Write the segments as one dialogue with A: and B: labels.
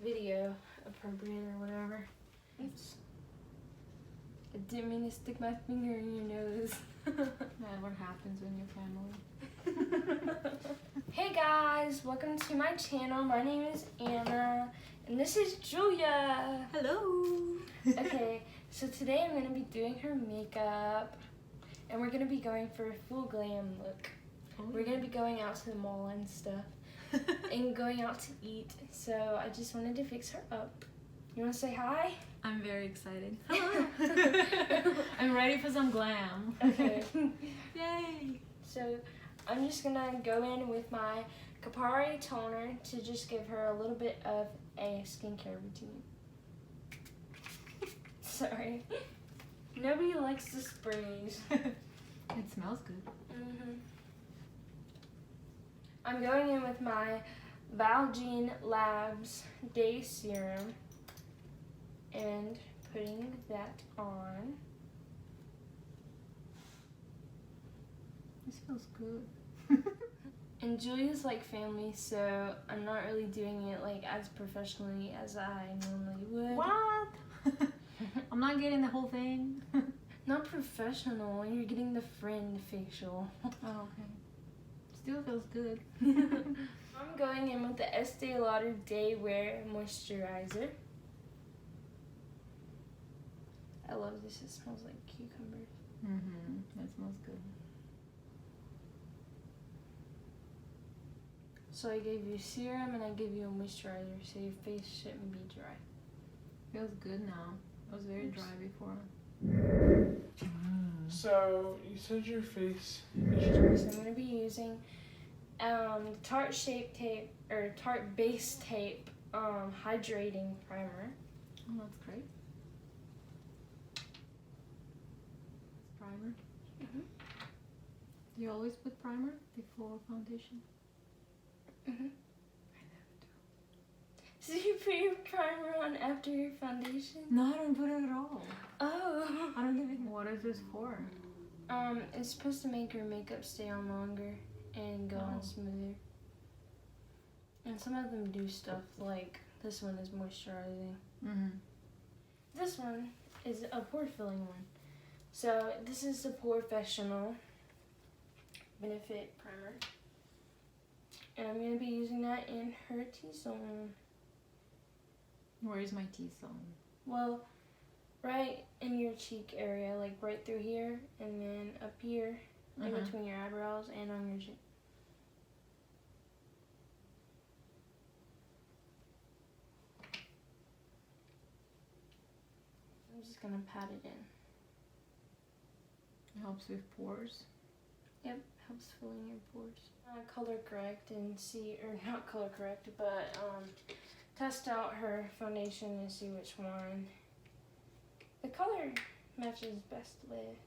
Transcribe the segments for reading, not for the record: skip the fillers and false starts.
A: video appropriate or whatever. Oops. I didn't mean to stick my finger in your nose.
B: That's what happens when you're family.
A: Hey guys, welcome to my channel. My name is Anna, and this is Julia.
B: Hello.
A: Okay, so today I'm going to be doing her makeup, and we're going to be going for a full glam look.
B: Oh,
A: we're going to be going out to the mall and stuff, and going out to eat, so I just wanted to fix her up. You want to say hi?
B: I'm very excited. Hello. I'm ready for some glam.
A: Okay.
B: Yay.
A: So I'm just going to go in with my Kapari toner to just give her a little bit of a skincare routine. Sorry. Nobody likes the sprays.
B: It smells good.
A: Mm-hmm. I'm going in with my Valgene Labs Day Serum and putting that on.
B: It smells good.
A: And Julia's like family, so I'm not really doing it like as professionally as I normally would.
B: What? I'm not getting the whole thing.
A: Not professional, you're getting the friend facial.
B: Oh, okay. Still feels good.
A: I'm going in with the Estee Lauder Day Wear Moisturizer. I love this, it smells like cucumbers.
B: Mm-hmm. That smells good.
A: So I gave you serum and I gave you a moisturizer, so your face shouldn't be dry.
B: Feels good now. It was very dry before.
C: So, you said your face...
A: So I'm going to be using Tarte Shape Tape, or Tarte Base Tape Hydrating Primer.
B: Oh, that's great. Primer.
A: Mm-hmm.
B: Do you always put primer before foundation?
A: Mm-hmm.
B: I never do.
A: So you put your primer on after your foundation?
B: No, I don't put it at all.
A: Oh.
B: I don't even. What is this for?
A: It's supposed to make your makeup stay on longer and go on smoother. And some of them do stuff like this one is moisturizing.
B: Mm-hmm.
A: This one is a pore filling one. So this is the Professional Benefit Primer. And I'm going to be using that in her T-zone.
B: Where is my T-zone?
A: Well, right in your cheek area, like right through here, and then up here, in between your eyebrows and on your chin. I'm just going to pat it in.
B: It helps with pores.
A: Yep, helps filling your pores. Color correct and see, or not color correct, but test out her foundation and see which one the color matches best with.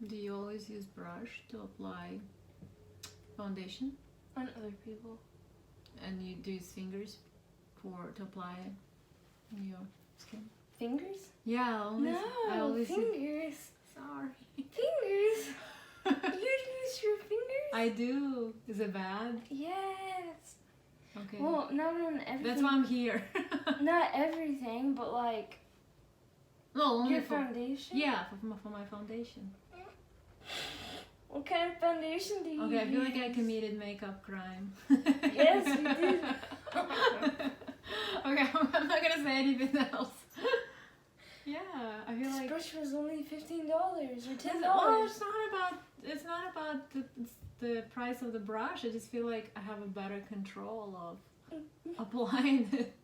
B: Do you always use brush to apply foundation?
A: On other people.
B: And you do use fingers to apply it on your skin?
A: Fingers?
B: Yeah, I always
A: fingers.
B: Sorry.
A: Fingers? You use your fingers?
B: I do. Is it bad?
A: Yes.
B: Okay.
A: Well, not on everything.
B: That's why I'm here.
A: Not everything, but like
B: No, only
A: your
B: for
A: foundation?
B: Yeah, for my foundation.
A: What kind of foundation do you use?
B: Okay, I feel like I committed makeup crime.
A: Yes, you did.
B: Okay, I'm not gonna say anything else. Yeah, I feel
A: This
B: like
A: brush was only $15 or $10.
B: well, it's not about the price of the brush. I just feel like I have a better control of applying it.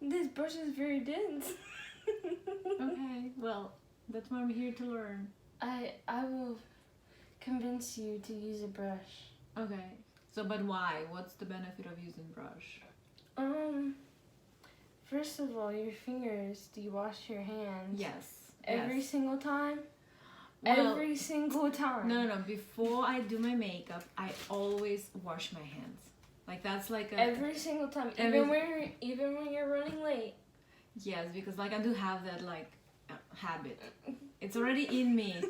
A: This brush is very dense.
B: Okay, well, that's why I'm here to learn.
A: I will convince you to use a brush.
B: Okay, so but why? What's the benefit of using brush?
A: First of all, your fingers, do you wash your hands?
B: Yes.
A: Every single time?
B: Well,
A: Every single time.
B: No. Before I do my makeup, I always wash my hands. Like that's like a
A: Every single time, even when you're running late.
B: Yes, because like I do have that like habit. It's already in me.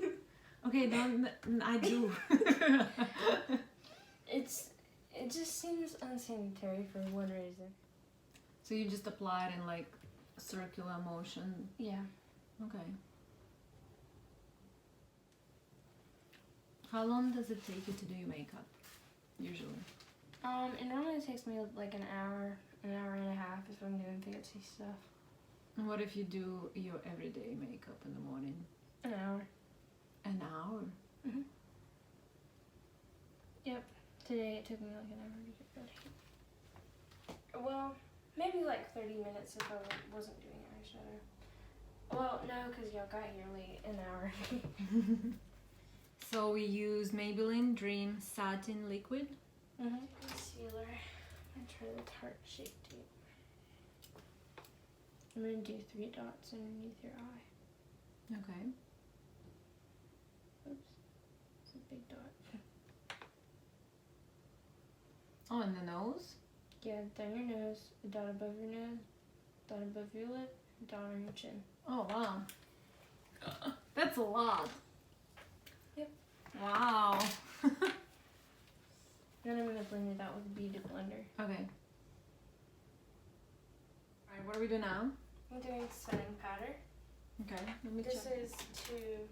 B: Okay, I do.
A: It just seems unsanitary for one reason.
B: So you just apply it in like circular motion.
A: Yeah.
B: Okay. How long does it take you to do your makeup? Usually.
A: It normally takes me like an hour and a half if I'm doing fancy stuff.
B: And what if you do your everyday makeup in the morning?
A: An hour.
B: An hour?
A: Mhm. Yep. Today it took me like an hour to get ready. Well, maybe like 30 minutes if I wasn't doing eyeshadow. Well, no, because y'all got here late. An hour.
B: So we use Maybelline Dream Satin Liquid.
A: Concealer. I'm gonna try the Tarte Shape Tape. I'm gonna do 3 dots underneath your eye.
B: Okay.
A: Oops. It's a big dot.
B: Oh, and the nose?
A: Yeah, down your nose, a dot above your nose, dot above your lip, a dot on your chin.
B: Oh, wow. That's a lot.
A: Yep.
B: Wow.
A: Then I'm gonna blend it out with a beauty blender.
B: Okay. Alright, what do we do now?
A: I'm doing setting powder.
B: Okay, let me
A: This
B: check.
A: is to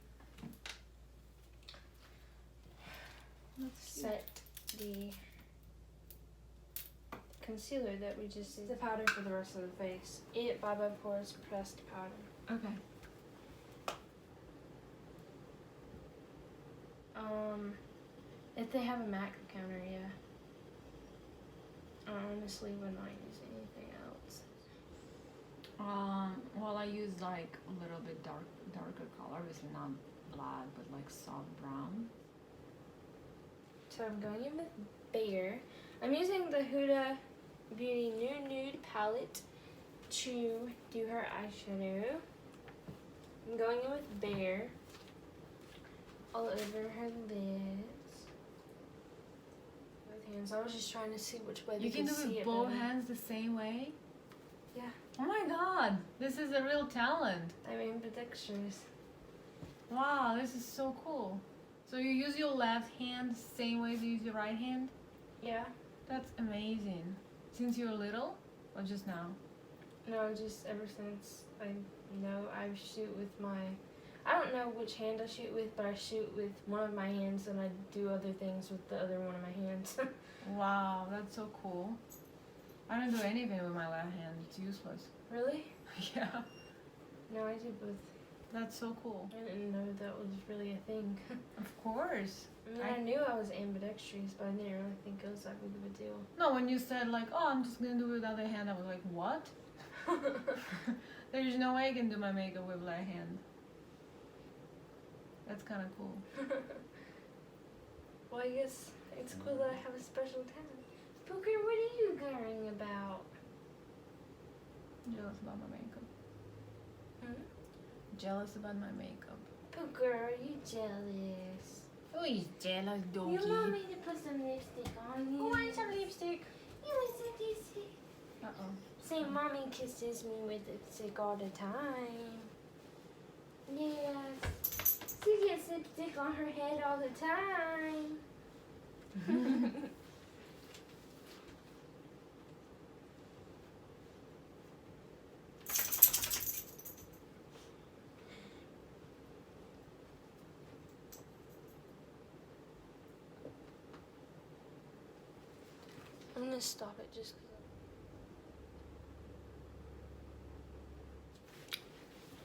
B: Let's see.
A: set the concealer that we just did. The powder for the rest of the face. It by Pores pressed powder.
B: Okay.
A: If they have a MAC counter, yeah. I honestly would not use anything else.
B: Well, I use like a little bit darker color, obviously not black, but like soft brown.
A: So I'm going in with Bare. I'm using the Huda Beauty New Nude palette to do her eyeshadow. I'm going in with Bare all over her lids. Both hands. I was just trying to see which way
B: You
A: they
B: can
A: could
B: do
A: see
B: it
A: it
B: both
A: better.
B: hands the same way?
A: Yeah.
B: Oh my god, this is a real talent.
A: I'm ambidextrous.
B: Wow, this is so cool. So you use your left hand the same way as you use your right hand?
A: Yeah.
B: That's amazing. Since you're little or just now?
A: No, just ever since I know I shoot with my, I don't know which hand I shoot with, but I shoot with one of my hands and I do other things with the other one of my hands.
B: Wow, that's so cool. I don't do anything with my left hand. It's useless.
A: Really?
B: Yeah,
A: No, I do both.
B: that's so cool.
A: I didn't know that was really a thing.
B: Of course.
A: I mean, I knew I was ambidextrous, but I didn't really think it was that big of a deal.
B: No, when you said like, oh, I'm just gonna do it with the other hand, I was like, what? There's no way I can do my makeup with left hand. That's kind of cool.
A: Well, I guess it's cool that I have a special talent. Booker, what are you worrying about?
B: Jealous about my makeup.
A: Hmm?
B: Jealous about my makeup.
A: Booker, are you jealous?
B: Oh, he's jealous,
A: You want me to put some lipstick on you?
B: I want some lipstick.
A: You want some lipstick?
B: Uh-oh.
A: Say, Mommy kisses me with lipstick all the time. Yes. She gets lipstick on her head all the time. I'm gonna stop it just because.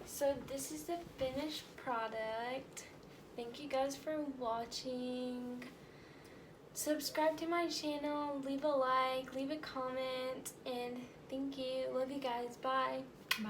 A: So this is the finished product. Thank you guys for watching. Subscribe to my channel, leave a like, leave a comment, and thank you. Love you guys. Bye.
B: Bye.